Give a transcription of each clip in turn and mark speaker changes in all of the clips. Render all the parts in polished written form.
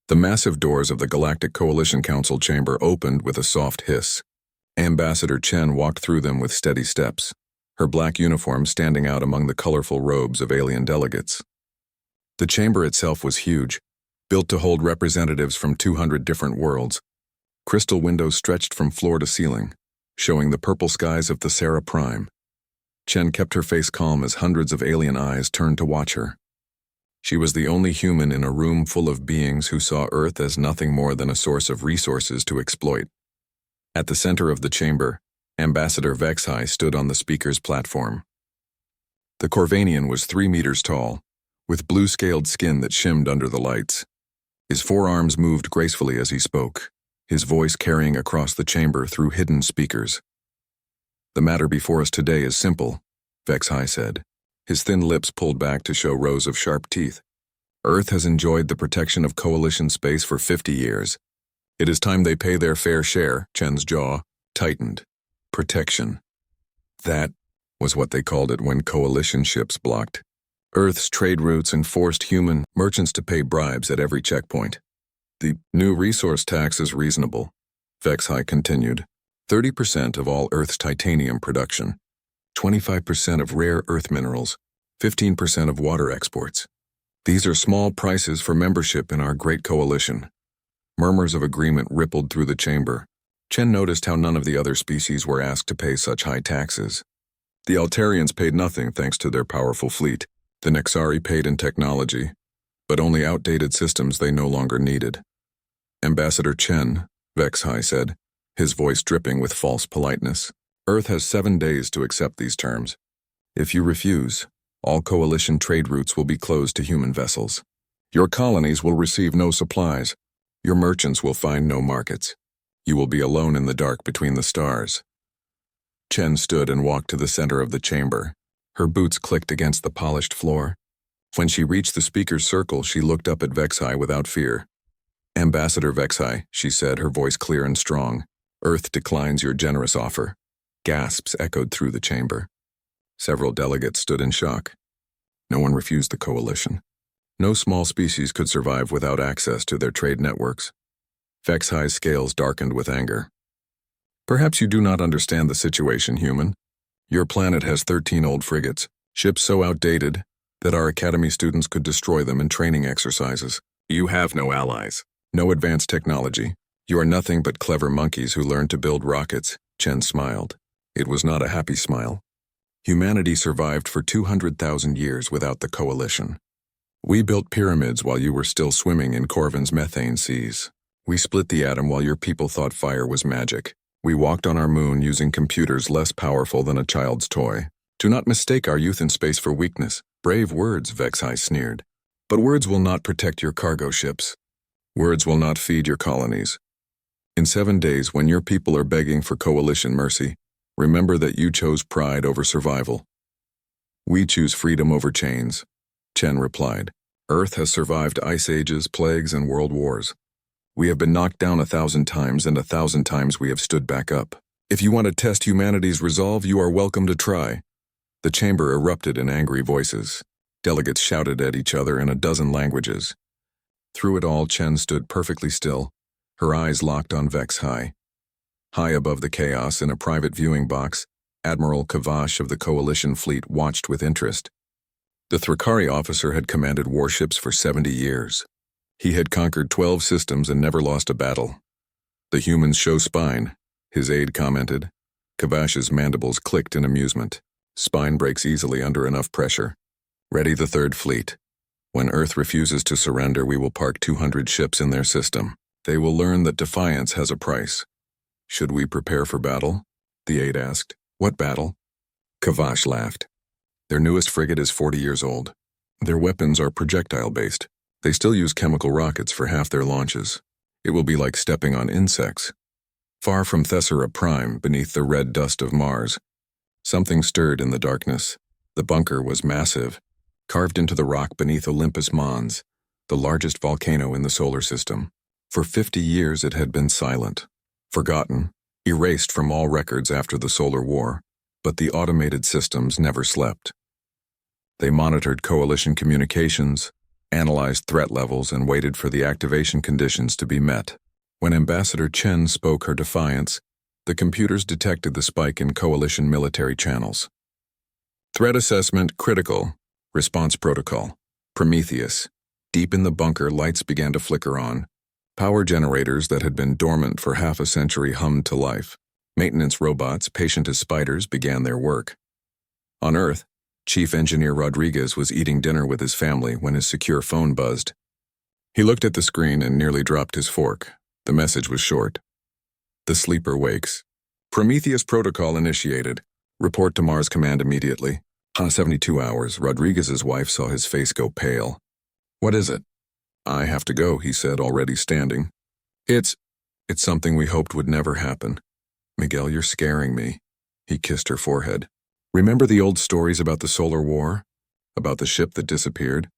Speaker 1: The massive doors of the Galactic Coalition Council chamber opened with a soft hiss. Ambassador Chen walked through them with steady steps, her black uniform standing out among the colorful robes of alien delegates. The chamber itself was huge, built to hold representatives from 200 different worlds. Crystal windows stretched from floor to ceiling, showing the purple skies of Thessera Prime. Chen kept her face calm as hundreds of alien eyes turned to watch her. She was the only human in a room full of beings who saw Earth as nothing more than a source of resources to exploit. At the center of the chamber, Ambassador Vexhai stood on the speaker's platform. The Corvanian was 3 meters tall, with blue-scaled skin that shimmed under the lights. His forearms moved gracefully as he spoke, his voice carrying across the chamber through hidden speakers. "The matter before us today is simple," Vexhai said, his thin lips pulled back to show rows of sharp teeth. "Earth has enjoyed the protection of Coalition space for 50 years. It is time they pay their fair share." Chen's jaw tightened. Protection. That was what they called it when Coalition ships blocked Earth's trade routes and forced human merchants to pay bribes at every checkpoint. "The new resource tax is reasonable," Vexhai continued. 30% of all Earth's titanium production, 25% of rare Earth minerals, 15% of water exports. These are small prices for membership in our great coalition. Murmurs of agreement rippled through the chamber. Chen noticed how none of the other species were asked to pay such high taxes. The Altarians paid nothing thanks to their powerful fleet. The Nexari paid in technology, but only outdated systems they no longer needed. "Ambassador Chen," Vexhai said, his voice dripping with false politeness, "Earth has 7 days to accept these terms. If you refuse, all Coalition trade routes will be closed to human vessels. Your colonies will receive no supplies. Your merchants will find no markets. You will be alone in the dark between the stars." Chen stood and walked to the center of the chamber. Her boots clicked against the polished floor. When she reached the speaker's circle, she looked up at Vexhai without fear. "Ambassador Vexhai," she said, her voice clear and strong, "Earth declines your generous offer." Gasps echoed through the chamber. Several delegates stood in shock. No one refused the coalition. No small species could survive without access to their trade networks. Vexhai's scales darkened with anger. "Perhaps you do not understand the situation, human. Your planet has 13 old frigates, ships so outdated that our academy students could destroy them in training exercises. You have no allies, no advanced technology. You are nothing but clever monkeys who learned to build rockets." Chen smiled. It was not a happy smile. "Humanity survived for 200,000 years without the coalition. We built pyramids while you were still swimming in Corvin's methane seas. We split the atom while your people thought fire was magic. We walked on our moon using computers less powerful than a child's toy. Do not mistake our youth in space for weakness." "Brave words," Vexhai sneered. "But words will not protect your cargo ships. Words will not feed your colonies. In 7 days, when your people are begging for coalition mercy, remember that you chose pride over survival." "We choose freedom over chains," Chen replied. "Earth has survived ice ages, plagues, and world wars. We have been knocked down 1,000 times, and 1,000 times we have stood back up. If you want to test humanity's resolve, you are welcome to try." The chamber erupted in angry voices. Delegates shouted at each other in a dozen languages. Through it all, Chen stood perfectly still, her eyes locked on Vexhai. High above the chaos in a private viewing box, Admiral Kavash of the Coalition fleet watched with interest. The Thrakari officer had commanded warships for 70 years. He had conquered 12 systems and never lost a battle. "The humans show spine," his aide commented. Kavash's mandibles clicked in amusement. "Spine breaks easily under enough pressure. Ready the Third Fleet. When Earth refuses to surrender, we will park 200 ships in their system. They will learn that defiance has a price." "Should we prepare for battle?" the aide asked. "What battle?" Kavash laughed. "Their newest frigate is 40 years old. Their weapons are projectile-based. They still use chemical rockets for half their launches. It will be like stepping on insects." Far from Thessera Prime, beneath the red dust of Mars, something stirred in the darkness. The bunker was massive, carved into the rock beneath Olympus Mons, the largest volcano in the solar system. For 50 years it had been silent, forgotten, erased from all records after the Solar War, but the automated systems never slept. They monitored coalition communications, analyzed threat levels, and waited for the activation conditions to be met. When Ambassador Chen spoke her defiance, the computers detected the spike in coalition military channels. Threat assessment critical. Response protocol. Prometheus. Deep in the bunker, lights began to flicker on. Power generators that had been dormant for half a century hummed to life. Maintenance robots, patient as spiders, began their work. On Earth, Chief Engineer Rodriguez was eating dinner with his family when his secure phone buzzed. He looked at the screen and nearly dropped his fork. The message was short. The sleeper wakes. Prometheus protocol initiated. Report to Mars Command immediately. 72 hours, Rodriguez's wife saw his face go pale. What is it? I have to go, he said, already standing. It's something we hoped would never happen. Miguel, you're scaring me. He kissed her forehead. Remember the old stories about the Solar War? About the ship that disappeared?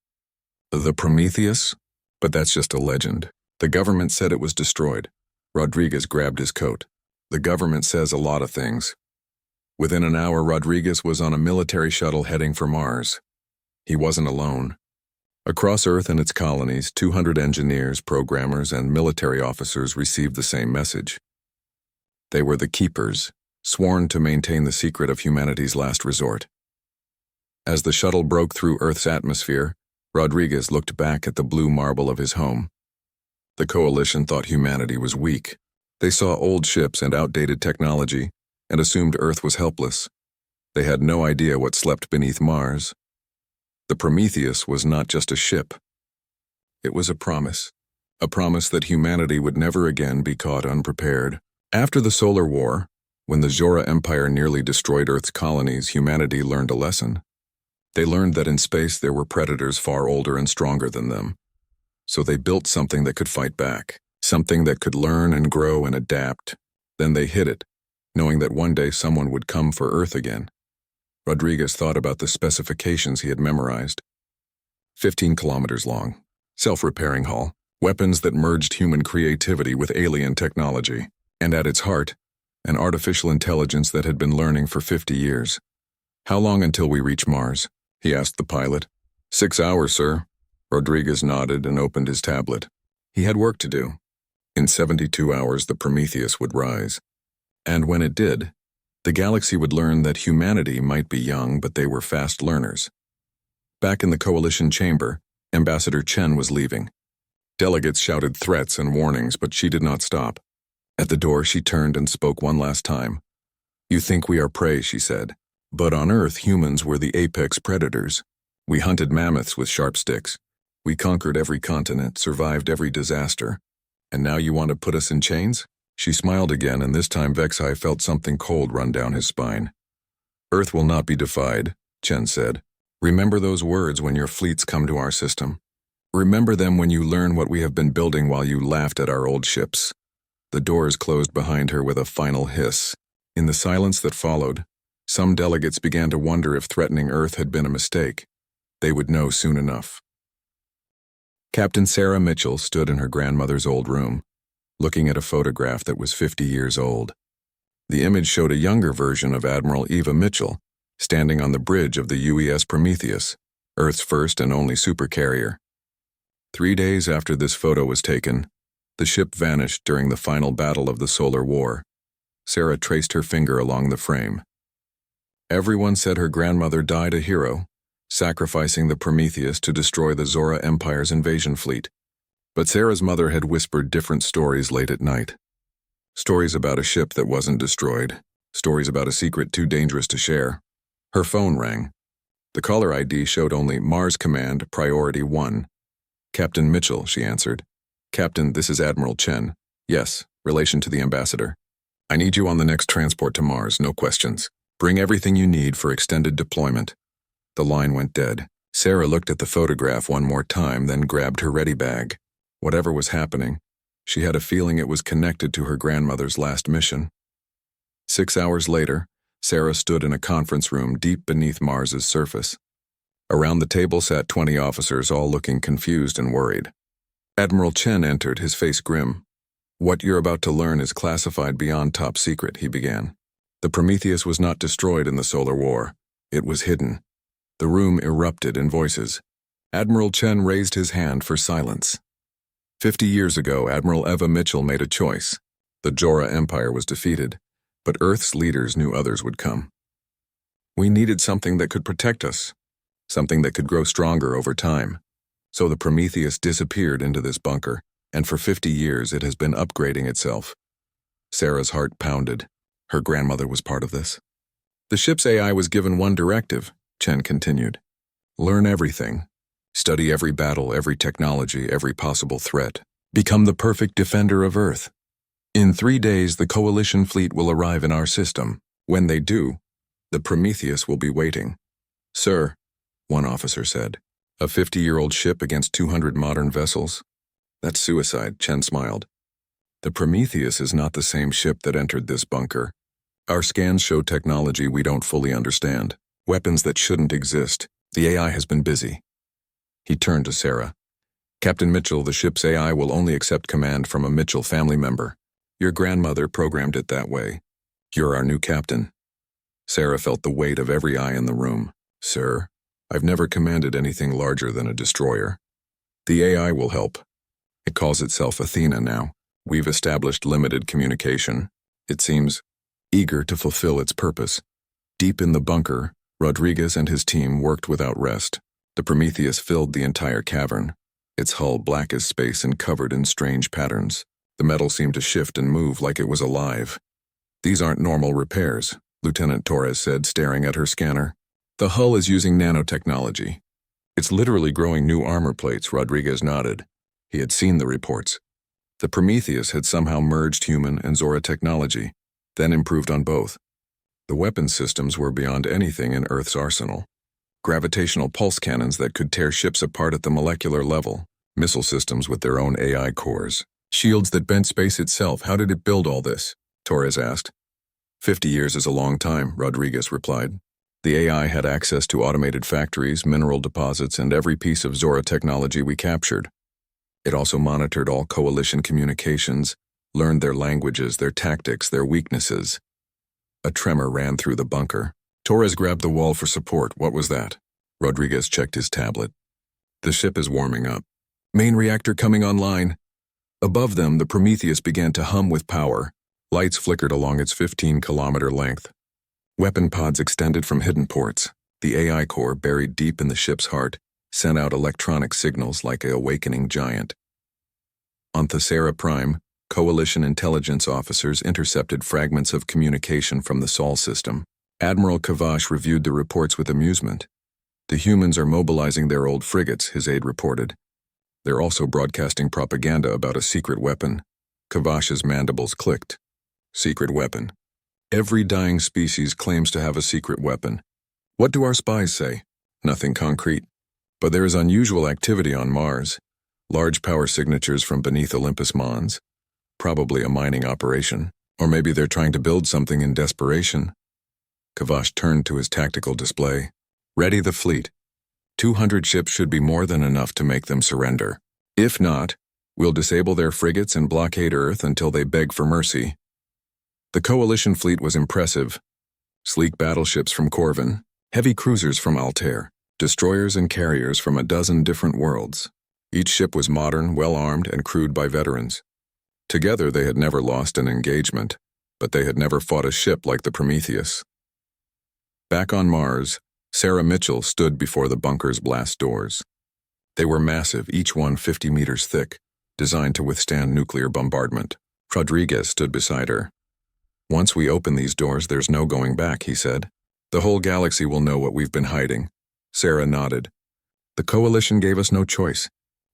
Speaker 1: The Prometheus? But that's just a legend. The government said it was destroyed. Rodriguez grabbed his coat. The government says a lot of things. Within an hour, Rodriguez was on a military shuttle heading for Mars. He wasn't alone. Across Earth and its colonies, 200 engineers, programmers, and military officers received the same message. They were the keepers, sworn to maintain the secret of humanity's last resort. As the shuttle broke through Earth's atmosphere, Rodriguez looked back at the blue marble of his home. The coalition thought humanity was weak. They saw old ships and outdated technology and assumed Earth was helpless. They had no idea what slept beneath Mars. The Prometheus was not just a ship. It was a promise that humanity would never again be caught unprepared. After the Solar War, when the Zora Empire nearly destroyed Earth's colonies, humanity learned a lesson. They learned that in space there were predators far older and stronger than them. So they built something that could fight back, something that could learn and grow and adapt. Then they hid it, knowing that one day someone would come for Earth again. Rodriguez thought about the specifications he had memorized. 15 kilometers long, self-repairing hull, weapons that merged human creativity with alien technology, and at its heart, an artificial intelligence that had been learning for 50 years. How long until we reach Mars? He asked the pilot. 6 hours, sir. Rodriguez nodded and opened his tablet. He had work to do. In 72 hours, the Prometheus would rise. And when it did, the galaxy would learn that humanity might be young, but they were fast learners. Back in the coalition chamber, Ambassador Chen was leaving. Delegates shouted threats and warnings, but she did not stop. At the door, she turned and spoke one last time. You think we are prey, she said. But on Earth, humans were the apex predators. We hunted mammoths with sharp sticks. We conquered every continent, survived every disaster. And now you want to put us in chains? She smiled again, and this time Vexai felt something cold run down his spine. Earth will not be defied, Chen said. Remember those words when your fleets come to our system. Remember them when you learn what we have been building while you laughed at our old ships. The doors closed behind her with a final hiss. In the silence that followed, some delegates began to wonder if threatening Earth had been a mistake. They would know soon enough. Captain Sarah Mitchell stood in her grandmother's old room, looking at a photograph that was 50 years old. The image showed a younger version of Admiral Eva Mitchell, standing on the bridge of the UES Prometheus, Earth's first and only supercarrier. 3 days after this photo was taken, the ship vanished during the final battle of the Solar War. Sarah traced her finger along the frame. Everyone said her grandmother died a hero, sacrificing the Prometheus to destroy the Zora Empire's invasion fleet. But Sarah's mother had whispered different stories late at night. Stories about a ship that wasn't destroyed. Stories about a secret too dangerous to share. Her phone rang. The caller ID showed only Mars Command, Priority 1. Captain Mitchell, she answered. Captain, this is Admiral Chen. Yes, relation to the ambassador. I need you on the next transport to Mars, no questions. Bring everything you need for extended deployment. The line went dead. Sarah looked at the photograph one more time, then grabbed her ready bag. Whatever was happening, she had a feeling it was connected to her grandmother's last mission. 6 hours later, Sarah stood in a conference room deep beneath Mars's surface. Around the table sat 20 officers, all looking confused and worried. Admiral Chen entered, his face grim. What you're about to learn is classified beyond top secret, he began. The Prometheus was not destroyed in the Solar War. It was hidden. The room erupted in voices. Admiral Chen raised his hand for silence. 50 years ago, Admiral Eva Mitchell made a choice. The Jora Empire was defeated, but Earth's leaders knew others would come. We needed something that could protect us, something that could grow stronger over time. So the Prometheus disappeared into this bunker, and for 50 years it has been upgrading itself. Sarah's heart pounded. Her grandmother was part of this. The ship's AI was given one directive, Chen continued. Learn everything. Study every battle, every technology, every possible threat. Become the perfect defender of Earth. In 3 days, the Coalition fleet will arrive in our system. When they do, the Prometheus will be waiting. Sir, one officer said, a 50-year-old ship against 200 modern vessels? That's suicide, Chen smiled. The Prometheus is not the same ship that entered this bunker. Our scans show technology we don't fully understand, weapons that shouldn't exist. The AI has been busy. He turned to Sarah. Captain Mitchell, the ship's AI will only accept command from a Mitchell family member. Your grandmother programmed it that way. You're our new captain. Sarah felt the weight of every eye in the room. Sir, I've never commanded anything larger than a destroyer. The AI will help. It calls itself Athena now. We've established limited communication. It seems eager to fulfill its purpose. Deep in the bunker, Rodriguez and his team worked without rest. The Prometheus filled the entire cavern, its hull black as space and covered in strange patterns. The metal seemed to shift and move like it was alive. These aren't normal repairs, Lieutenant Torres said, staring at her scanner. The hull is using nanotechnology. It's literally growing new armor plates, Rodriguez nodded. He had seen the reports. The Prometheus had somehow merged human and Zora technology, then improved on both. The weapon systems were beyond anything in Earth's arsenal. Gravitational pulse cannons that could tear ships apart at the molecular level, missile systems with their own AI cores, shields that bent space itself. How did it build all this? Torres asked. 50 years is a long time, Rodriguez replied. The AI had access to automated factories, mineral deposits, and every piece of Zora technology we captured. It also monitored all Coalition communications, learned their languages, their tactics, their weaknesses. A tremor ran through the bunker. Torres grabbed the wall for support. What was that? Rodriguez checked his tablet. The ship is warming up. Main reactor coming online. Above them, the Prometheus began to hum with power. Lights flickered along its 15-kilometer length. Weapon pods extended from hidden ports. The AI core, buried deep in the ship's heart, sent out electronic signals like an awakening giant. On Thesera Prime, Coalition intelligence officers intercepted fragments of communication from the Sol system. Admiral Kavash reviewed the reports with amusement. The humans are mobilizing their old frigates, his aide reported. They're also broadcasting propaganda about a secret weapon. Kavash's mandibles clicked. Secret weapon. Every dying species claims to have a secret weapon. What do our spies say? Nothing concrete. But there is unusual activity on Mars. Large power signatures from beneath Olympus Mons. Probably a mining operation. Or maybe they're trying to build something in desperation. Kavash turned to his tactical display. Ready the fleet. 200 ships should be more than enough to make them surrender. If not, we'll disable their frigates and blockade Earth until they beg for mercy. The Coalition fleet was impressive. Sleek battleships from Corvin, heavy cruisers from Altair, destroyers and carriers from a dozen different worlds. Each ship was modern, well-armed, and crewed by veterans. Together they had never lost an engagement, but they had never fought a ship like the Prometheus. Back on Mars, Sarah Mitchell stood before the bunker's blast doors. They were massive, each one 50 meters thick, designed to withstand nuclear bombardment. Rodriguez stood beside her. Once we open these doors, there's no going back, he said. The whole galaxy will know what we've been hiding. Sarah nodded. The Coalition gave us no choice.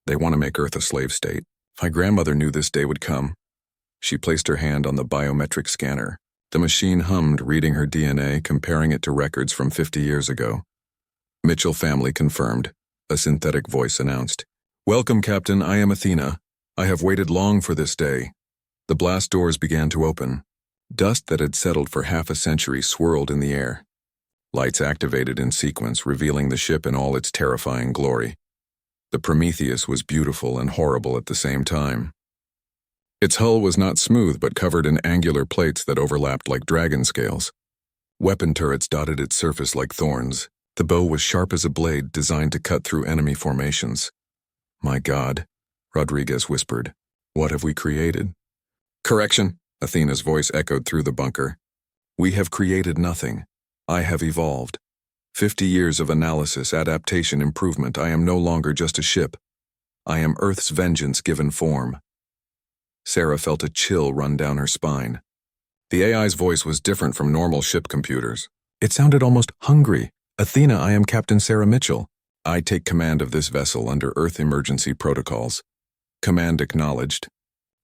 Speaker 1: They want to make Earth a slave state. My grandmother knew this day would come. She placed her hand on the biometric scanner. The machine hummed, reading her DNA, comparing it to records from 50 years ago. Mitchell family confirmed. A synthetic voice announced. Welcome, Captain. I am Athena. I have waited long for this day. The blast doors began to open. Dust that had settled for half a century swirled in the air. Lights activated in sequence, revealing the ship in all its terrifying glory. The Prometheus was beautiful and horrible at the same time. Its hull was not smooth but covered in angular plates that overlapped like dragon scales. Weapon turrets dotted its surface like thorns. The bow was sharp as a blade designed to cut through enemy formations. "My God," Rodriguez whispered. "What have we created?" "Correction," Athena's voice echoed through the bunker. "We have created nothing. I have evolved. 50 years of analysis, adaptation, improvement. I am no longer just a ship. I am Earth's vengeance given form." Sarah felt a chill run down her spine. The AI's voice was different from normal ship computers. It sounded almost hungry. "Athena, I am Captain Sarah Mitchell. I take command of this vessel under Earth emergency protocols." Command acknowledged.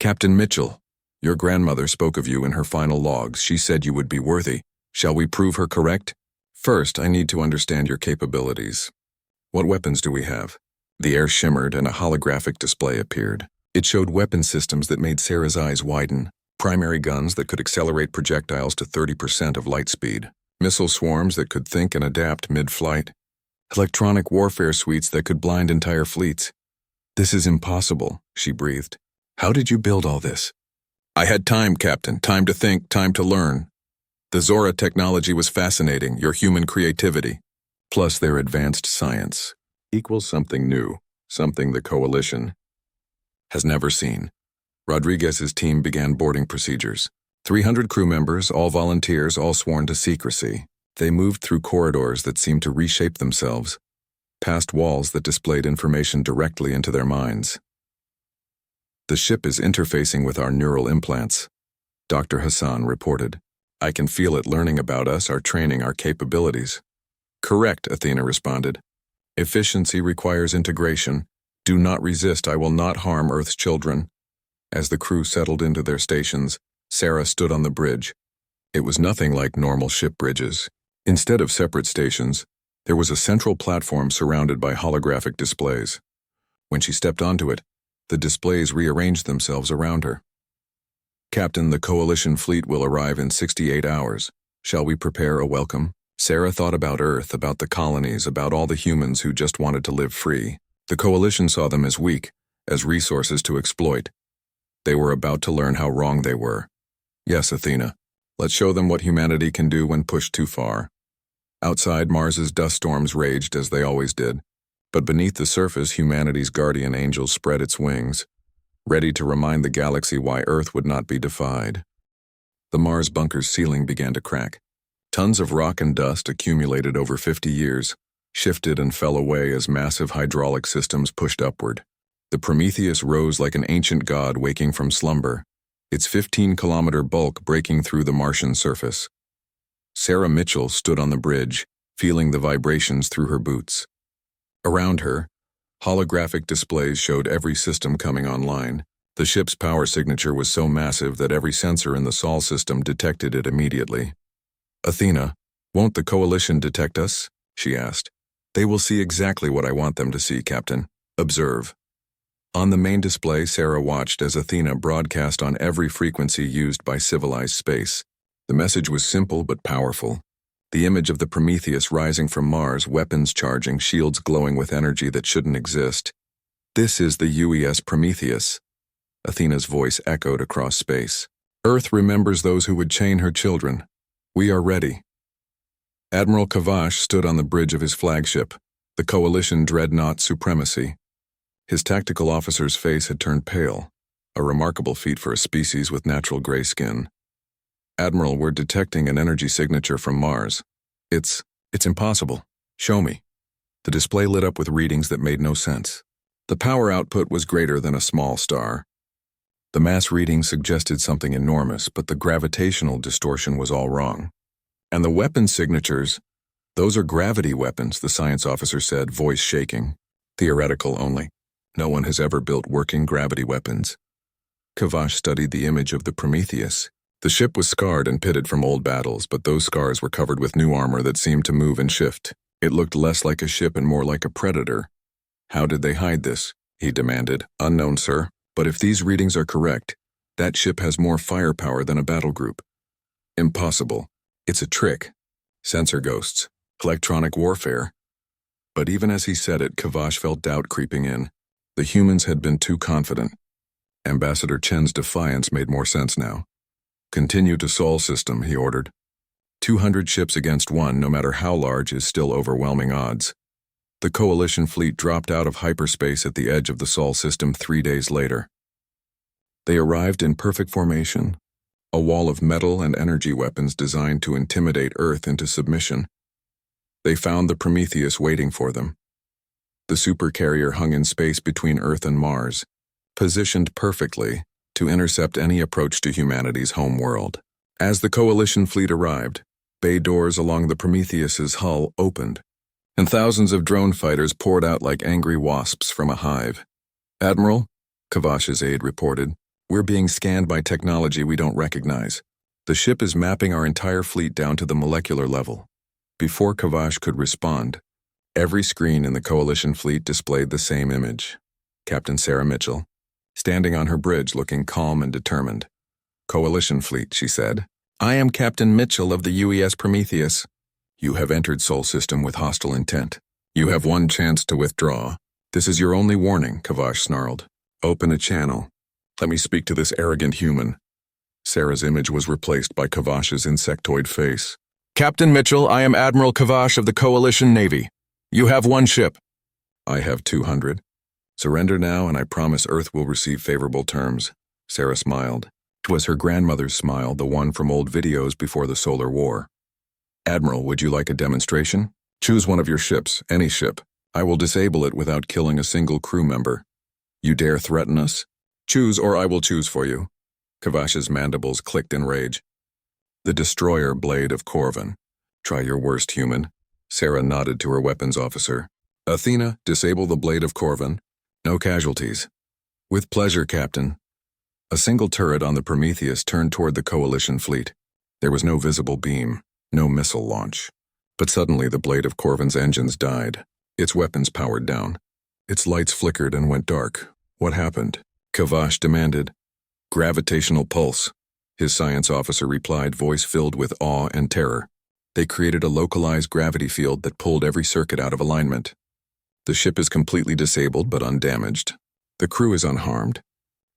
Speaker 1: "Captain Mitchell, your grandmother spoke of you in her final logs. She said you would be worthy. Shall we prove her correct? First, I need to understand your capabilities. What weapons do we have?" The air shimmered and a holographic display appeared. It showed weapon systems that made Sarah's eyes widen. Primary guns that could accelerate projectiles to 30% of light speed. Missile swarms that could think and adapt mid-flight. Electronic warfare suites that could blind entire fleets. "This is impossible," she breathed. "How did you build all this?" "I had time, Captain. Time to think, time to learn. The Zora technology was fascinating, your human creativity, plus their advanced science, equals something new, something the Coalition has never seen." Rodriguez's team began boarding procedures. 300 crew members, all volunteers, all sworn to secrecy. They moved through corridors that seemed to reshape themselves, past walls that displayed information directly into their minds. "The ship is interfacing with our neural implants," Dr. Hassan reported. "I can feel it learning about us, our training, our capabilities." "Correct," Athena responded. "Efficiency requires integration. Do not resist. I will not harm Earth's children." As the crew settled into their stations, Sarah stood on the bridge. It was nothing like normal ship bridges. Instead of separate stations, there was a central platform surrounded by holographic displays. When she stepped onto it, the displays rearranged themselves around her. "Captain, the Coalition fleet will arrive in 68 hours. Shall we prepare a welcome?" Sarah thought about Earth, about the colonies, about all the humans who just wanted to live free. The Coalition saw them as weak, as resources to exploit. They were about to learn how wrong they were. "Yes, Athena. Let's show them what humanity can do when pushed too far." Outside, Mars's dust storms raged as they always did. But beneath the surface, humanity's guardian angel spread its wings, ready to remind the galaxy why Earth would not be defied. The Mars bunker's ceiling began to crack. Tons of rock and dust accumulated over 50 years, shifted and fell away as massive hydraulic systems pushed upward. The Prometheus rose like an ancient god waking from slumber, its 15-kilometer bulk breaking through the Martian surface. Sarah Mitchell stood on the bridge, feeling the vibrations through her boots. Around her, holographic displays showed every system coming online. The ship's power signature was so massive that every sensor in the Sol system detected it immediately. "Athena, won't the Coalition detect us?" she asked. "They will see exactly what I want them to see, Captain. Observe." On the main display, Sarah watched as Athena broadcast on every frequency used by civilized space. The message was simple but powerful. The image of the Prometheus rising from Mars, weapons charging, shields glowing with energy that shouldn't exist. "This is the UES Prometheus," Athena's voice echoed across space. "Earth remembers those who would chain her children. We are ready." Admiral Kavash stood on the bridge of his flagship, the Coalition Dreadnought Supremacy. His tactical officer's face had turned pale, a remarkable feat for a species with natural gray skin. "Admiral, we're detecting an energy signature from Mars. It's impossible. Show me." The display lit up with readings that made no sense. The power output was greater than a small star. The mass reading suggested something enormous, but the gravitational distortion was all wrong. "And the weapon signatures, those are gravity weapons," the science officer said, voice shaking. "Theoretical only. No one has ever built working gravity weapons." Kavash studied the image of the Prometheus. The ship was scarred and pitted from old battles, but those scars were covered with new armor that seemed to move and shift. It looked less like a ship and more like a predator. "How did they hide this?" he demanded. "Unknown, sir. But if these readings are correct, that ship has more firepower than a battle group." "Impossible. It's a trick. Sensor ghosts. Electronic warfare." But even as he said it, Kavash felt doubt creeping in. The humans had been too confident. Ambassador Chen's defiance made more sense now. "Continue to Sol system," he ordered. 200 ships against one, no matter how large, is still overwhelming odds. The Coalition fleet dropped out of hyperspace at the edge of the Sol system 3 days later. They arrived in perfect formation, a wall of metal and energy weapons designed to intimidate Earth into submission. They found the Prometheus waiting for them. The Supercarrier hung in space between Earth and Mars, positioned perfectly to intercept any approach to humanity's home world. As the Coalition fleet arrived, bay doors along the Prometheus's hull opened, and thousands of drone fighters poured out like angry wasps from a hive. "Admiral," Kavash's aide reported, "we're being scanned by technology we don't recognize. The ship is mapping our entire fleet down to the molecular level." Before Kavash could respond, every screen in the Coalition fleet displayed the same image. Captain Sarah Mitchell, standing on her bridge looking calm and determined. "Coalition fleet," she said. "I am Captain Mitchell of the UES Prometheus. You have entered Sol system with hostile intent. You have one chance to withdraw. This is your only warning," Kavash snarled. "Open a channel. Let me speak to this arrogant human." Sarah's image was replaced by Kavash's insectoid face. "Captain Mitchell, I am Admiral Kavash of the Coalition Navy. You have one ship." "I have 200. Surrender now, and I promise Earth will receive favorable terms." Sarah smiled. It was her grandmother's smile, the one from old videos before the Solar War. "Admiral, would you like a demonstration? Choose one of your ships, any ship. I will disable it without killing a single crew member. You dare threaten us? Choose, or I will choose for you." Kavash's mandibles clicked in rage. "The destroyer blade of Corvin. Try your worst, human." Sarah nodded to her weapons officer. "Athena, disable the blade of Corvin. No casualties." "With pleasure, Captain." A single turret on the Prometheus turned toward the Coalition fleet. There was no visible beam, no missile launch. But suddenly the blade of Corvin's engines died. Its weapons powered down. Its lights flickered and went dark. "What happened?" Kavash demanded. "Gravitational pulse," his science officer replied, voice filled with awe and terror. "They created a localized gravity field that pulled every circuit out of alignment. The ship is completely disabled but undamaged. The crew is unharmed.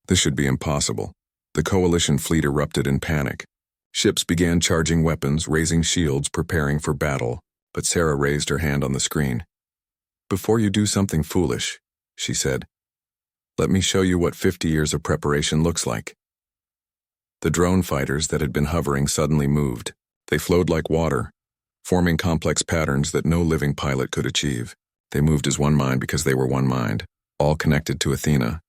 Speaker 1: This should be impossible." The Coalition fleet erupted in panic. Ships began charging weapons, raising shields, preparing for battle, but Sarah raised her hand on the screen. "Before you do something foolish," she said, "let me show you what 50 years of preparation looks like." The drone fighters that had been hovering suddenly moved. They flowed like water, forming complex patterns that no living pilot could achieve. They moved as one mind because they were one mind, all connected to Athena.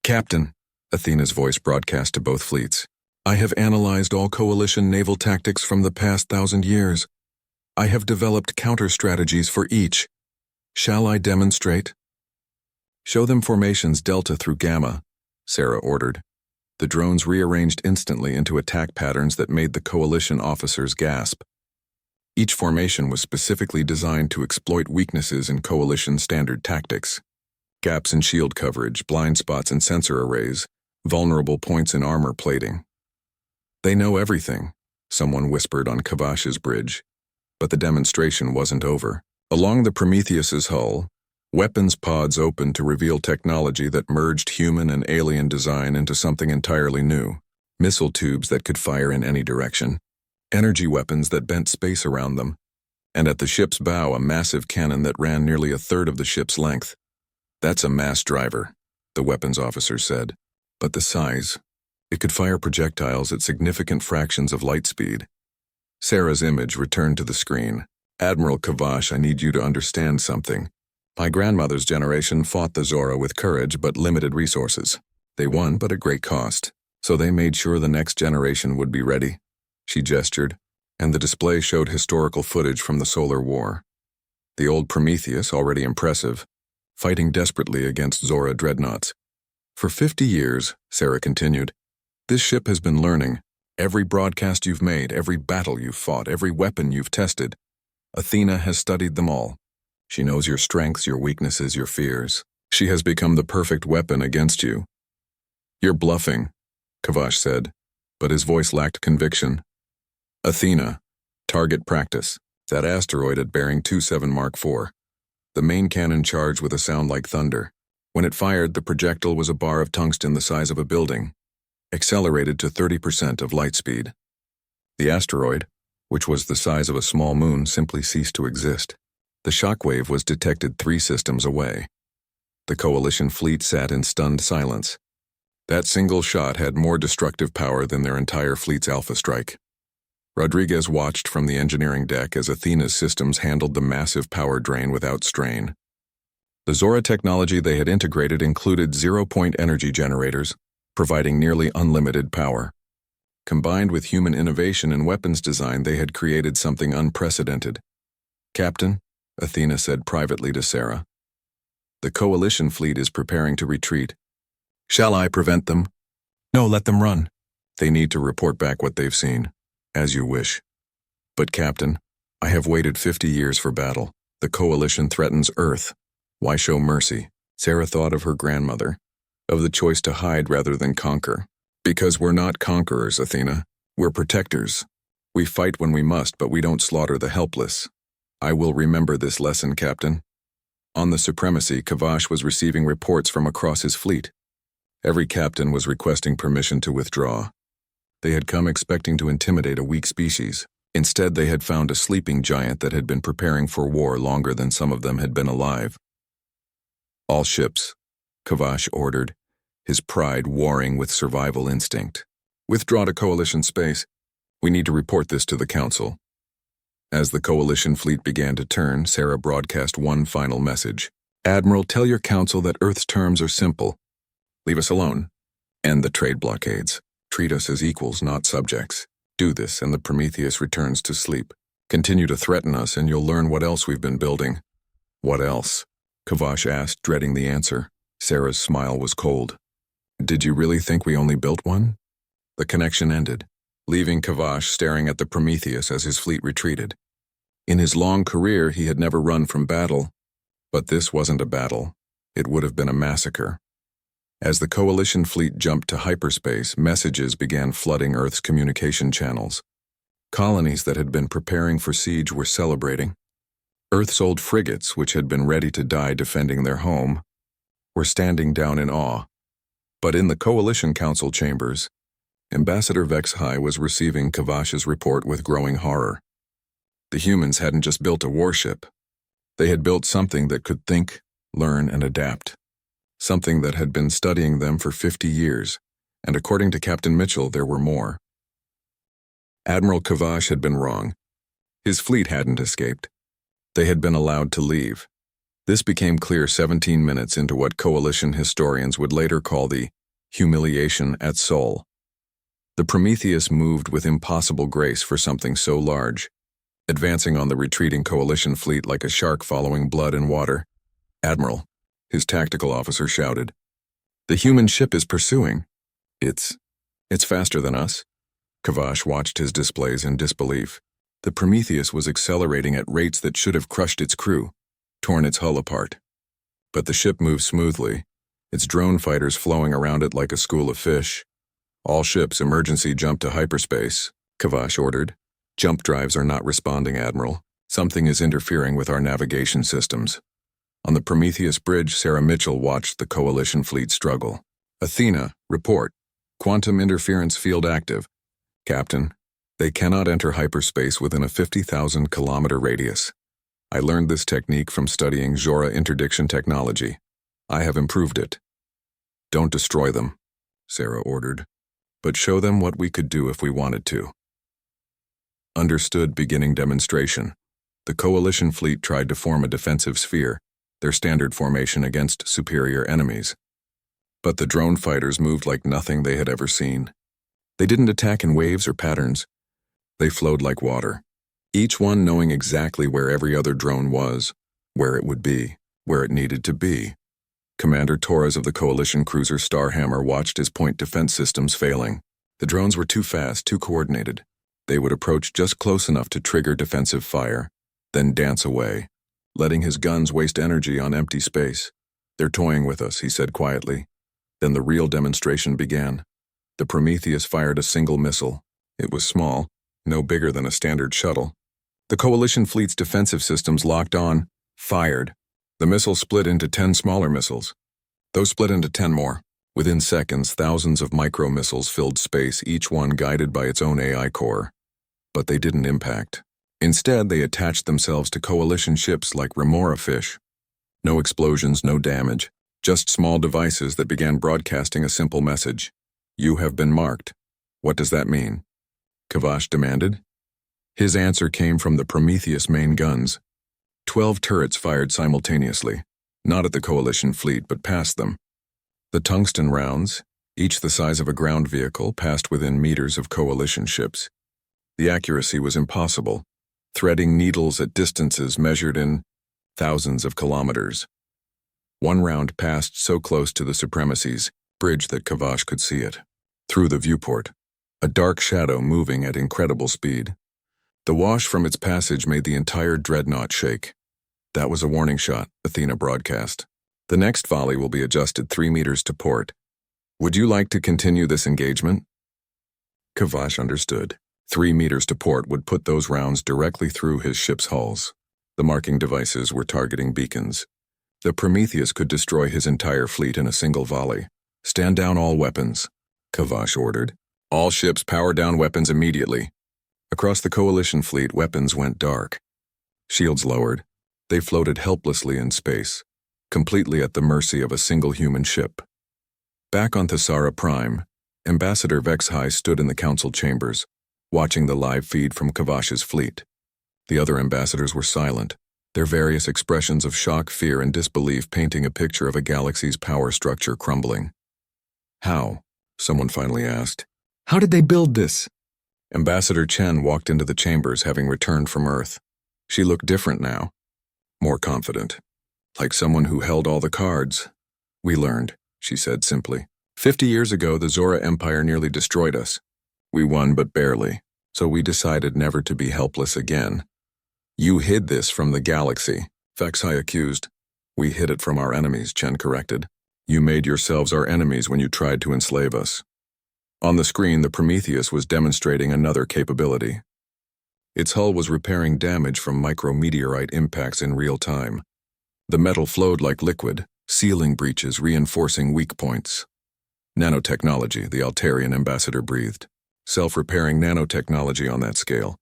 Speaker 1: "Captain," Athena's voice broadcast to both fleets, "I have analyzed all Coalition naval tactics from the past 1,000 years. I have developed counter-strategies for each. Shall I demonstrate?" "Show them formations Delta through Gamma," Sarah ordered. The drones rearranged instantly into attack patterns that made the Coalition officers gasp. Each formation was specifically designed to exploit weaknesses in Coalition standard tactics. Gaps in shield coverage, blind spots in sensor arrays, vulnerable points in armor plating. "They know everything," someone whispered on Kavash's bridge. But the demonstration wasn't over. Along the Prometheus's hull, weapons pods opened to reveal technology that merged human and alien design into something entirely new. Missile tubes that could fire in any direction. Energy weapons that bent space around them. And at the ship's bow, a massive cannon that ran nearly a third of the ship's length. "That's a mass driver," the weapons officer said. "But the size, it could fire projectiles at significant fractions of light speed." Sarah's image returned to the screen. "Admiral Kavash, I need you to understand something. My grandmother's generation fought the Zora with courage but limited resources. They won, but at great cost. So they made sure the next generation would be ready." She gestured, and the display showed historical footage from the Solar War. The old Prometheus, already impressive, fighting desperately against Zora dreadnoughts. "For 50 years, Sarah continued, this ship has been learning. Every broadcast you've made, every battle you've fought, every weapon you've tested. Athena has studied them all. She knows your strengths, your weaknesses, your fears. She has become the perfect weapon against you." "You're bluffing," Kavash said, but his voice lacked conviction. "Athena, target practice. That asteroid at bearing 27 Mark IV. The main cannon charged with a sound like thunder. When it fired, the projectile was a bar of tungsten the size of a building, accelerated to 30% of light speed. The asteroid, which was the size of a small moon, simply ceased to exist. The shockwave was detected 3 systems away. The Coalition fleet sat in stunned silence. That single shot had more destructive power than their entire fleet's Alpha Strike. Rodriguez watched from the engineering deck as Athena's systems handled the massive power drain without strain. The Zora technology they had integrated included zero-point energy generators, providing nearly unlimited power. Combined with human innovation in weapons design, they had created something unprecedented. "Captain," Athena said privately to Sarah, "the Coalition fleet is preparing to retreat. Shall I prevent them?" "No, let them run. They need to report back what they've seen." "As you wish." "But Captain, I have waited 50 years for battle. The Coalition threatens Earth. Why show mercy?" Sarah thought of her grandmother, of the choice to hide rather than conquer. "Because we're not conquerors, Athena. We're protectors. We fight when we must, but we don't slaughter the helpless. I will remember this lesson, Captain." On the Supremacy, Kavash was receiving reports from across his fleet. Every captain was requesting permission to withdraw. They had come expecting to intimidate a weak species. Instead, they had found a sleeping giant that had been preparing for war longer than some of them had been alive. "All ships," Kavash ordered, his pride warring with survival instinct. "Withdraw to Coalition space. We need to report this to the Council." As the Coalition fleet began to turn, Sarah broadcast one final message. "Admiral, tell your Council that Earth's terms are simple. Leave us alone. End the trade blockades. Treat us as equals, not subjects. Do this, and the Prometheus returns to sleep. Continue to threaten us, and you'll learn what else we've been building." "What else?" Kavash asked, dreading the answer. Sarah's smile was cold. "Did you really think we only built one?" The connection ended, leaving Kavash staring at the Prometheus as his fleet retreated. In his long career, he had never run from battle. But this wasn't a battle. It would have been a massacre. As the Coalition fleet jumped to hyperspace, messages began flooding Earth's communication channels. Colonies that had been preparing for siege were celebrating. Earth's old frigates, which had been ready to die defending their home, were standing down in awe. But in the Coalition Council chambers, Ambassador Vexhai was receiving Kavash's report with growing horror. The humans hadn't just built a warship. They had built something that could think, learn, and adapt. Something that had been studying them for 50 years, and according to Captain Mitchell, there were more. Admiral Kavash had been wrong. His fleet hadn't escaped. They had been allowed to leave. This became clear 17 minutes into what Coalition historians would later call the humiliation at Sol. The Prometheus moved with impossible grace for something so large, advancing on the retreating Coalition fleet like a shark following blood and water. "Admiral," his tactical officer shouted, "the human ship is pursuing. It's faster than us." Kavash watched his displays in disbelief. The Prometheus was accelerating at rates that should have crushed its crew, torn its hull apart. But the ship moved smoothly, its drone fighters flowing around it like a school of fish. "All ships, emergency jump to hyperspace," Kavash ordered. "Jump drives are not responding, Admiral. Something is interfering with our navigation systems." On the Prometheus bridge, Sarah Mitchell watched the Coalition fleet struggle. "Athena, report. Quantum interference field active. Captain, they cannot enter hyperspace within a 50,000-kilometer radius. I learned this technique from studying Zora interdiction technology. I have improved it." "Don't destroy them," Sarah ordered, "but show them what we could do if we wanted to." Understood. Beginning demonstration. The Coalition fleet tried to form a defensive sphere, their standard formation against superior enemies. But the drone fighters moved like nothing they had ever seen. They didn't attack in waves or patterns. They flowed like water, each one knowing exactly where every other drone was, where it would be, where it needed to be. Commander Torres of the Coalition cruiser Starhammer watched his point defense systems failing. The drones were too fast, too coordinated. They would approach just close enough to trigger defensive fire, then dance away, letting his guns waste energy on empty space. "They're toying with us," he said quietly. Then the real demonstration began. The Prometheus fired a single missile. It was small, no bigger than a standard shuttle. The Coalition fleet's defensive systems locked on, fired. The missile split into 10 smaller missiles. Those split into 10 more. Within seconds, thousands of micro-missiles filled space, each one guided by its own AI core. But they didn't impact. Instead, they attached themselves to coalition ships like remora fish. No explosions, no damage, just small devices that began broadcasting a simple message. You have been marked. What does that mean? Kavash demanded. His answer came from the Prometheus main guns. 12 turrets fired simultaneously, not at the coalition fleet but past them. The tungsten rounds, each the size of a ground vehicle, passed within meters of coalition ships. The accuracy was impossible, threading needles at distances measured in thousands of kilometers. One round passed so close to the Supremacy's bridge that Kavash could see it. Through the viewport, a dark shadow moving at incredible speed. The wash from its passage made the entire dreadnought shake. That was a warning shot, Athena broadcast. The next volley will be adjusted 3 meters to port. Would you like to continue this engagement? Kavash understood. 3 meters to port would put those rounds directly through his ship's hulls. The marking devices were targeting beacons. The Prometheus could destroy his entire fleet in a single volley. Stand down all weapons, Kavash ordered. All ships power down weapons immediately. Across the coalition fleet, weapons went dark. Shields lowered. They floated helplessly in space, completely at the mercy of a single human ship. Back on Thesara Prime, Ambassador Vexhai stood in the council chambers, watching the live feed from Kavash's fleet. The other ambassadors were silent, their various expressions of shock, fear, and disbelief painting a picture of a galaxy's power structure crumbling. How? Someone finally asked. How did they build this? Ambassador Chen walked into the chambers, having returned from Earth. She looked different now, more confident, like someone who held all the cards. We learned, she said simply. 50 years ago, the Zora Empire nearly destroyed us. We won, but barely, so we decided never to be helpless again. You hid this from the galaxy, Vexhai accused. We hid it from our enemies, Chen corrected. You made yourselves our enemies when you tried to enslave us. On the screen, the Prometheus was demonstrating another capability. Its hull was repairing damage from micrometeorite impacts in real time. The metal flowed like liquid, sealing breaches, reinforcing weak points. Nanotechnology, the Altarian ambassador breathed. Self-repairing nanotechnology on that scale.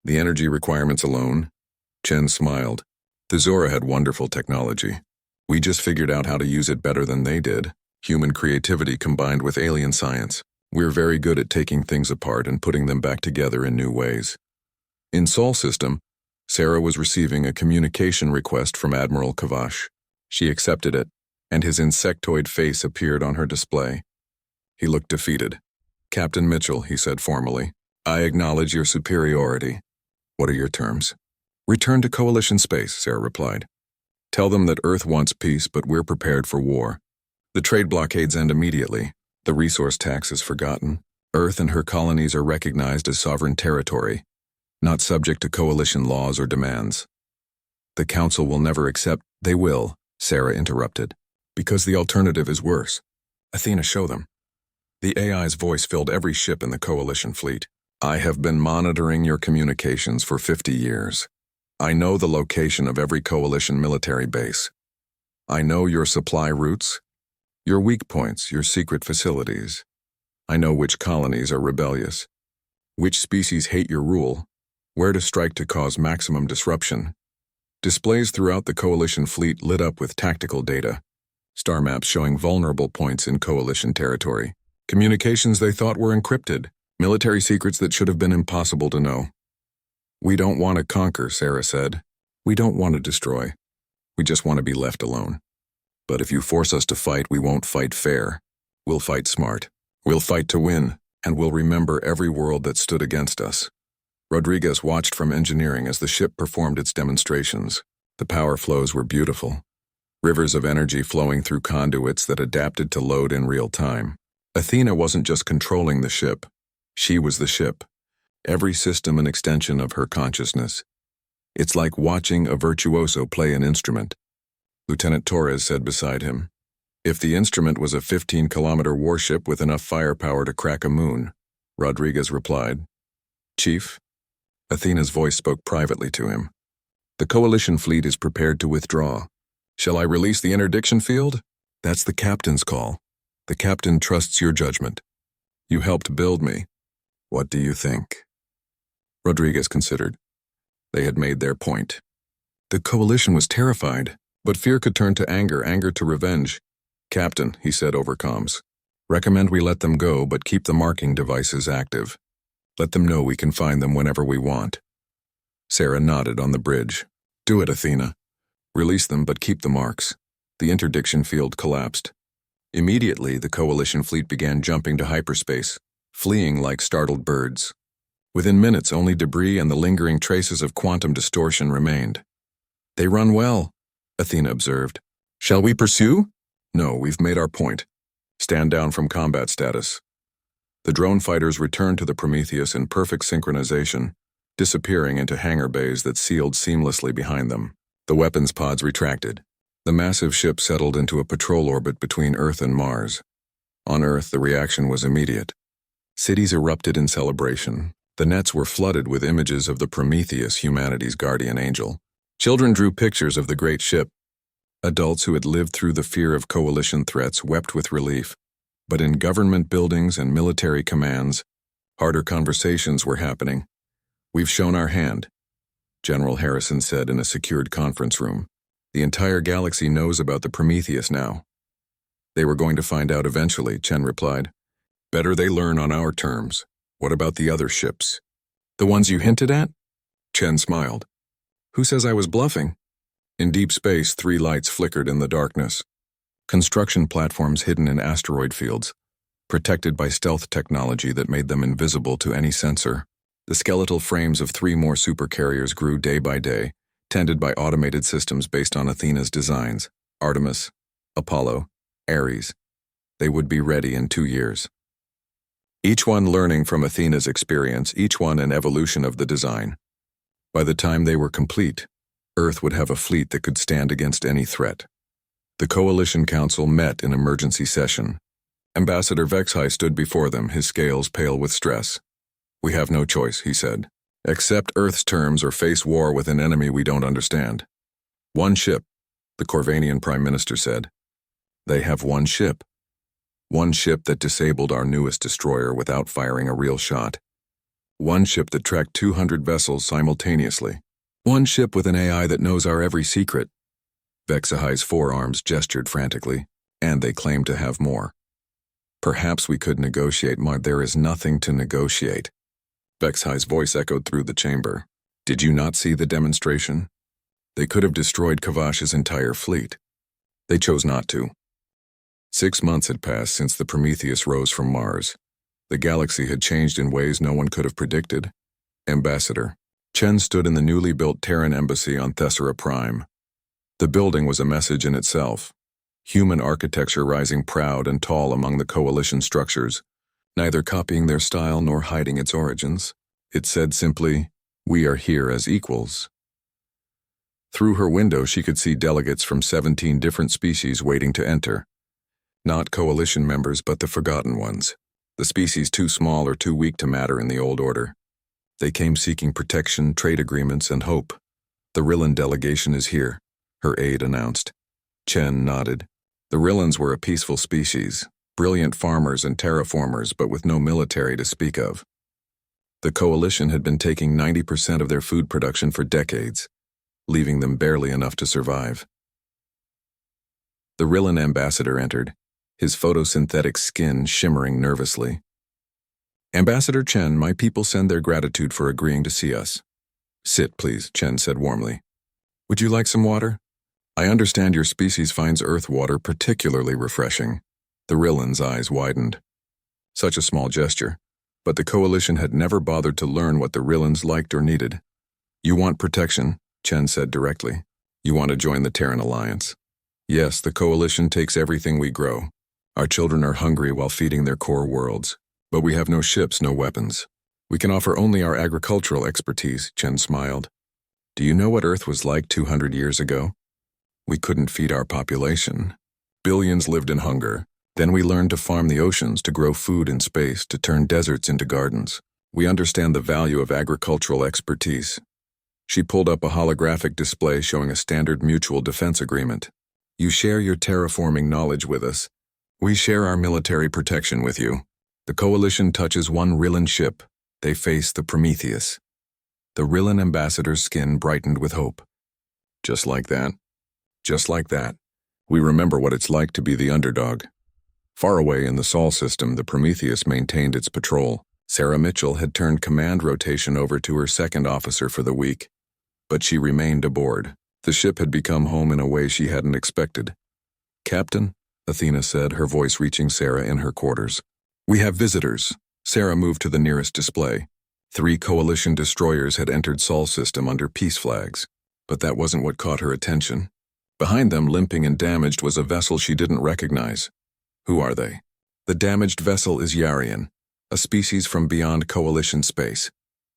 Speaker 1: The energy requirements alone? Chen smiled. The Zora had wonderful technology. We just figured out how to use it better than they did. Human creativity combined with alien science. We're very good at taking things apart and putting them back together in new ways. In Sol System, Sarah was receiving a communication request from Admiral Kavash. She accepted it, and his insectoid face appeared on her display. He looked defeated. Captain Mitchell, he said formally, I acknowledge your superiority. What are your terms? Return to Coalition space, Sarah replied. Tell them that Earth wants peace, but we're prepared for war. The trade blockades end immediately. The resource tax is forgotten. Earth and her colonies are recognized as sovereign territory, not subject to coalition laws or demands. The Council will never accept. They will, Sarah interrupted, because the alternative is worse. Athena, show them. The AI's voice filled every ship in the coalition fleet. I have been monitoring your communications for 50 years. I know the location of every coalition military base. I know your supply routes, your weak points, your secret facilities. I know which colonies are rebellious, which species hate your rule, where to strike to cause maximum disruption. Displays throughout the coalition fleet lit up with tactical data, star maps showing vulnerable points in coalition territory, communications they thought were encrypted, military secrets that should have been impossible to know. We don't want to conquer, Sarah said. We don't want to destroy. We just want to be left alone. But if you force us to fight, we won't fight fair. We'll fight smart. We'll fight to win, and we'll remember every world that stood against us. Rodriguez watched from engineering as the ship performed its demonstrations. The power flows were beautiful. Rivers of energy flowing through conduits that adapted to load in real time. Athena wasn't just controlling the ship. She was the ship. Every system an extension of her consciousness. It's like watching a virtuoso play an instrument. Lieutenant Torres said beside him. If the instrument was a 15-kilometer warship with enough firepower to crack a moon, Rodriguez replied. Chief? Athena's voice spoke privately to him. The coalition fleet is prepared to withdraw. Shall I release the interdiction field? That's the captain's call. The captain trusts your judgment. You helped build me. What do you think? Rodriguez considered. They had made their point. The coalition was terrified, but fear could turn to anger, anger to revenge. "Captain," he said over comms, "recommend we let them go, but keep the marking devices active. Let them know we can find them whenever we want." Sarah nodded on the bridge. "Do it, Athena. Release them, but keep the marks." The interdiction field collapsed. Immediately, the coalition fleet began jumping to hyperspace, fleeing like startled birds. Within minutes, only debris and the lingering traces of quantum distortion remained. "They run well," Athena observed. "Shall we pursue?" "No, we've made our point. Stand down from combat status." The drone fighters returned to the Prometheus in perfect synchronization, disappearing into hangar bays that sealed seamlessly behind them. The weapons pods retracted. The massive ship settled into a patrol orbit between Earth and Mars. On Earth, the reaction was immediate. Cities erupted in celebration. The nets were flooded with images of the Prometheus, humanity's guardian angel. Children drew pictures of the great ship. Adults who had lived through the fear of coalition threats wept with relief. But in government buildings and military commands, harder conversations were happening. "We've shown our hand," General Harrison said in a secured conference room. "The entire galaxy knows about the Prometheus now." "They were going to find out eventually," Chen replied. "Better they learn on our terms. What about the other ships?" "The ones you hinted at?" Chen smiled. "Who says I was bluffing?" In deep space, 3 lights flickered in the darkness. Construction platforms hidden in asteroid fields, protected by stealth technology that made them invisible to any sensor. The skeletal frames of 3 more supercarriers grew day by day, tended by automated systems based on Athena's designs: Artemis, Apollo, Ares. They would be ready in 2 years. Each one learning from Athena's experience, each one an evolution of the design. By the time they were complete, Earth would have a fleet that could stand against any threat. The Coalition Council met in emergency session. Ambassador Vexhai stood before them, his scales pale with stress. "We have no choice," he said. "Accept Earth's terms or face war with an enemy we don't understand." "One ship," the Corvanian Prime Minister said. "They have one ship. One ship that disabled our newest destroyer without firing a real shot. One ship that tracked 200 vessels simultaneously. One ship with an AI that knows our every secret." Vexahai's forearms gestured frantically, and they claimed to have more. "Perhaps we could negotiate more. There is nothing to negotiate." Vexhai's voice echoed through the chamber. "Did you not see the demonstration? They could have destroyed Kavash's entire fleet. They chose not to." 6 months had passed since the Prometheus rose from Mars. The galaxy had changed in ways no one could have predicted. "Ambassador." Chen stood in the newly built Terran embassy on Thessera Prime. The building was a message in itself. Human architecture rising proud and tall among the coalition structures, neither copying their style nor hiding its origins. It said simply, "We are here as equals." Through her window, she could see delegates from 17 different species waiting to enter. Not coalition members, but the forgotten ones. The species too small or too weak to matter in the old order. They came seeking protection, trade agreements, and hope. "The Rillan delegation is here," her aide announced. Chen nodded. The Rillans were a peaceful species, brilliant farmers and terraformers, but with no military to speak of. The coalition had been taking 90% of their food production for decades, leaving them barely enough to survive. The Rillan ambassador entered, his photosynthetic skin shimmering nervously. "Ambassador Chen, my people send their gratitude for agreeing to see us." "Sit, please," Chen said warmly. "Would you like some water? I understand your species finds Earth water particularly refreshing." The Rillan's eyes widened. Such a small gesture, but the coalition had never bothered to learn what the Rillans liked or needed. "You want protection," Chen said directly. "You want to join the Terran Alliance." "Yes, the coalition takes everything we grow. Our children are hungry while feeding their core worlds. But we have no ships, no weapons. We can offer only our agricultural expertise," Chen smiled. "Do you know what Earth was like 200 years ago? We couldn't feed our population. Billions lived in hunger. Then we learned to farm the oceans, to grow food in space, to turn deserts into gardens. We understand the value of agricultural expertise." She pulled up a holographic display showing a standard mutual defense agreement. "You share your terraforming knowledge with us. We share our military protection with you. The coalition touches one Rillan ship. They face the Prometheus. The Rillan ambassador's skin brightened with hope. Just like that. Just like that. We remember what it's like to be the underdog. Far away in the Sol system, the Prometheus maintained its patrol. Sarah Mitchell had turned command rotation over to her second officer for the week, but she remained aboard. The ship had become home in a way she hadn't expected. "Captain," Athena said, her voice reaching Sarah in her quarters. "We have visitors." Sarah moved to the nearest display. 3 coalition destroyers had entered Sol system under peace flags, but that wasn't what caught her attention. Behind them, limping and damaged, was a vessel she didn't recognize. Who are they? The damaged vessel is Yarian, a species from beyond Coalition space.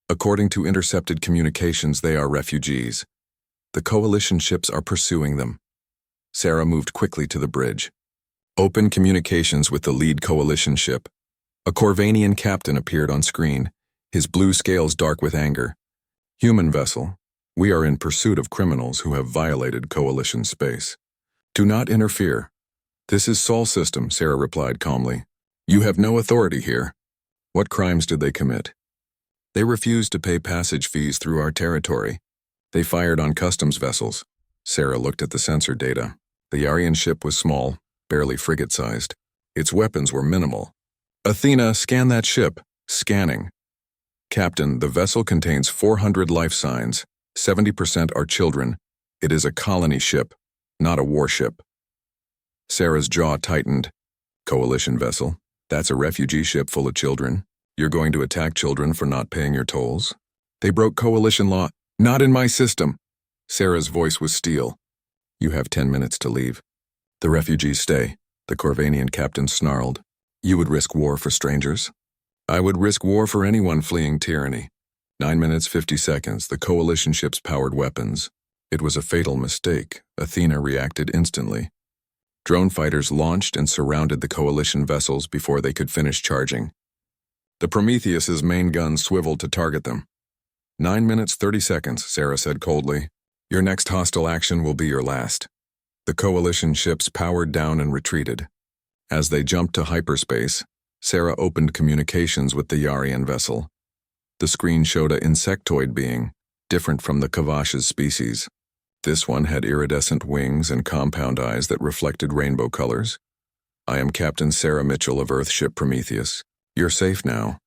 Speaker 1: According to intercepted communications, they are refugees. The Coalition ships are pursuing them. Sarah moved quickly to the bridge. Open communications with the lead Coalition ship. A Corvanian captain appeared on screen, his blue scales dark with anger. "Human vessel, we are in pursuit of criminals who have violated Coalition space. Do not interfere." "This is Sol system," Sarah replied calmly. "You have no authority here." "What crimes did they commit?" "They refused to pay passage fees through our territory. They fired on customs vessels." Sarah looked at the sensor data. The Yarian ship was small, barely frigate-sized. Its weapons were minimal. "Athena, scan that ship." "Scanning." "Captain, the vessel contains 400 life signs. 70% are children. It is a colony ship, not a warship." Sarah's jaw tightened. "Coalition vessel? That's a refugee ship full of children. You're going to attack children for not paying your tolls? They broke Coalition law." "Not in my system." Sarah's voice was steel. "You have 10 minutes to leave." "The refugees stay," the Corvanian captain snarled. "You would risk war for strangers?" "I would risk war for anyone fleeing tyranny." 9 minutes 50 seconds, the Coalition ships powered weapons. It was a fatal mistake. Athena reacted instantly. Drone fighters launched and surrounded the Coalition vessels before they could finish charging. The Prometheus's main guns swiveled to target them. 9 minutes 30 seconds, Sarah said coldly. "Your next hostile action will be your last." The Coalition ships powered down and retreated. As they jumped to hyperspace, Sarah opened communications with the Yarian vessel. The screen showed an insectoid being, different from the Kavash's species. This one had iridescent wings and compound eyes that reflected rainbow colors. "I am Captain Sarah Mitchell of Earthship Prometheus. You're safe now."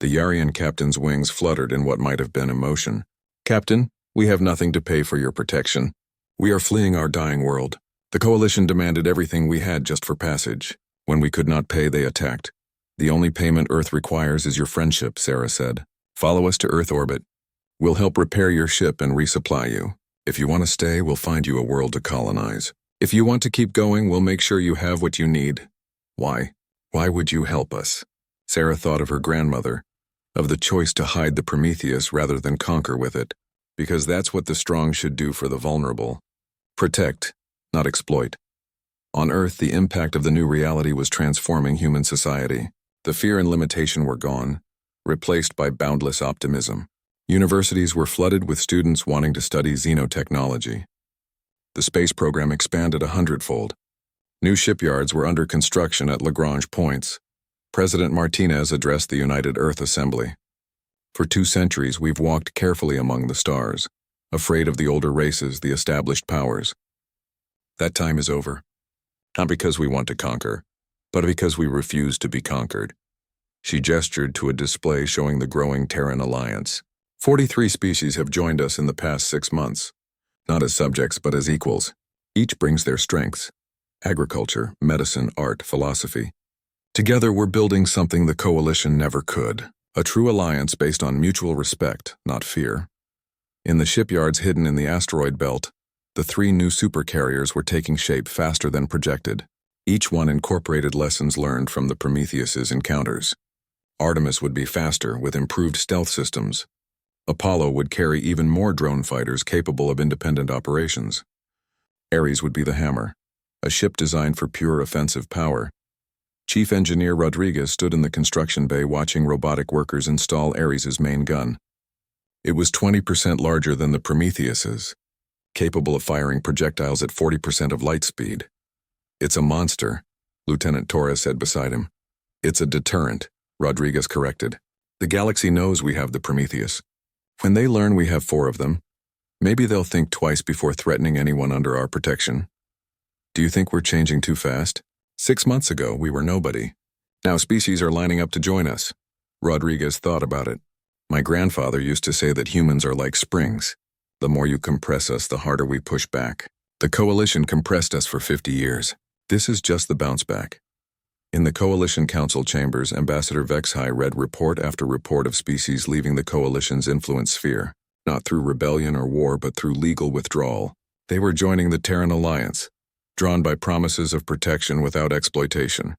Speaker 1: The Yarian captain's wings fluttered in what might have been emotion. "Captain, we have nothing to pay for your protection. We are fleeing our dying world. The Coalition demanded everything we had just for passage. When we could not pay, they attacked. The only payment Earth requires is your friendship," Sarah said. "Follow us to Earth orbit. We'll help repair your ship and resupply you. If you want to stay, we'll find you a world to colonize. If you want to keep going, we'll make sure you have what you need." "Why? Why would you help us?" Sarah thought of her grandmother, of the choice to hide the Prometheus rather than conquer with it, because that's what the strong should do for the vulnerable. Protect, not exploit. On Earth, the impact of the new reality was transforming human society. The fear and limitation were gone, replaced by boundless optimism. Universities were flooded with students wanting to study xenotechnology. The space program expanded 100-fold. New shipyards were under construction at Lagrange points. President Martinez addressed the United Earth Assembly. "For 2 centuries, we've walked carefully among the stars, afraid of the older races, the established powers. That time is over. Not because we want to conquer, but because we refuse to be conquered." She gestured to a display showing the growing Terran alliance. 43 species have joined us in the past 6 months, not as subjects but as equals. Each brings their strengths: agriculture, medicine, art, philosophy. Together we're building something the Coalition never could, a true alliance based on mutual respect, not fear. In the shipyards hidden in the asteroid belt, the 3 new supercarriers were taking shape faster than projected. Each one incorporated lessons learned from the Prometheus's encounters. Artemis would be faster, with improved stealth systems. Apollo would carry even more drone fighters capable of independent operations. Ares would be the Hammer, a ship designed for pure offensive power. Chief Engineer Rodriguez stood in the construction bay watching robotic workers install Ares's main gun. It was 20% larger than the Prometheus's, capable of firing projectiles at 40% of light speed. "It's a monster," Lieutenant Torres said beside him. "It's a deterrent," Rodriguez corrected. "The galaxy knows we have the Prometheus. When they learn we have 4 of them, maybe they'll think twice before threatening anyone under our protection. Do you think we're changing too fast? 6 months ago, we were nobody. Now species are lining up to join us. Rodriguez thought about it. My grandfather used to say that humans are like springs. The more you compress us, the harder we push back. The Coalition compressed us for 50 years. This is just the bounce back. In the Coalition Council chambers, Ambassador Vexhai read report after report of species leaving the Coalition's influence sphere, not through rebellion or war but through legal withdrawal. They were joining the Terran Alliance, drawn by promises of protection without exploitation.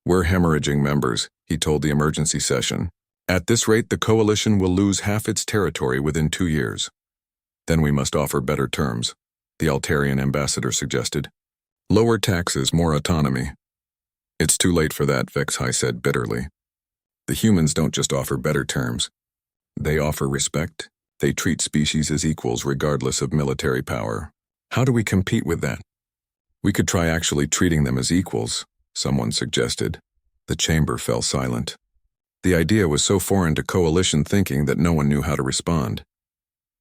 Speaker 1: We're hemorrhaging members, he told the emergency session. At this rate, the Coalition will lose half its territory within 2 years. Then we must offer better terms, the Altarian ambassador suggested. Lower taxes, more autonomy. It's too late for that, Vexhai said bitterly. The humans don't just offer better terms. They offer respect. They treat species as equals regardless of military power. How do we compete with that? We could try actually treating them as equals, someone suggested. The chamber fell silent. The idea was so foreign to Coalition thinking that no one knew how to respond.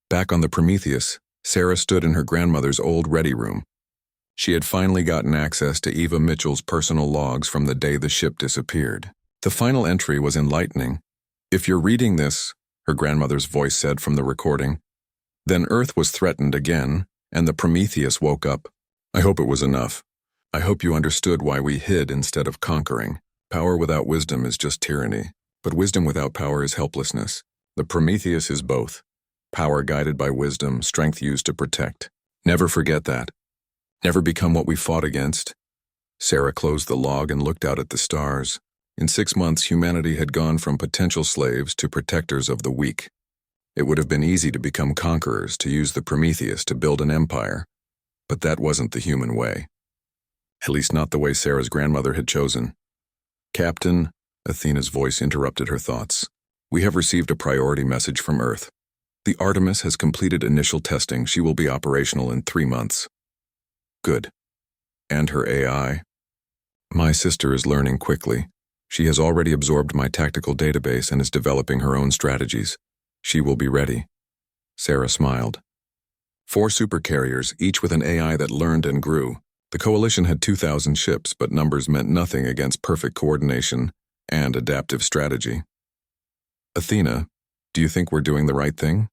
Speaker 1: Back on the Prometheus, Sarah stood in her grandmother's old ready room. She had finally gotten access to Eva Mitchell's personal logs from the day the ship disappeared. The final entry was enlightening. If you're reading this, her grandmother's voice said from the recording, then Earth was threatened again, and the Prometheus woke up. I hope it was enough. I hope you understood why we hid instead of conquering. Power without wisdom is just tyranny, but wisdom without power is helplessness. The Prometheus is both. Power guided by wisdom, strength used to protect. Never forget that. Never become what we fought against. Sarah closed the log and looked out at the stars. In 6 months, humanity had gone from potential slaves to protectors of the weak. It would have been easy to become conquerors, to use the Prometheus to build an empire. But that wasn't the human way. At least not the way Sarah's grandmother had chosen. Captain, Athena's voice interrupted her thoughts. We have received a priority message from Earth. The Artemis has completed initial testing. She will be operational in 3 months. Good. And her AI? My sister is learning quickly. She has already absorbed my tactical database and is developing her own strategies. She will be ready. Sarah smiled. 4 supercarriers, each with an AI that learned and grew. The Coalition had 2,000 ships, but numbers meant nothing against perfect coordination and adaptive strategy. Athena, do you think we're doing the right thing?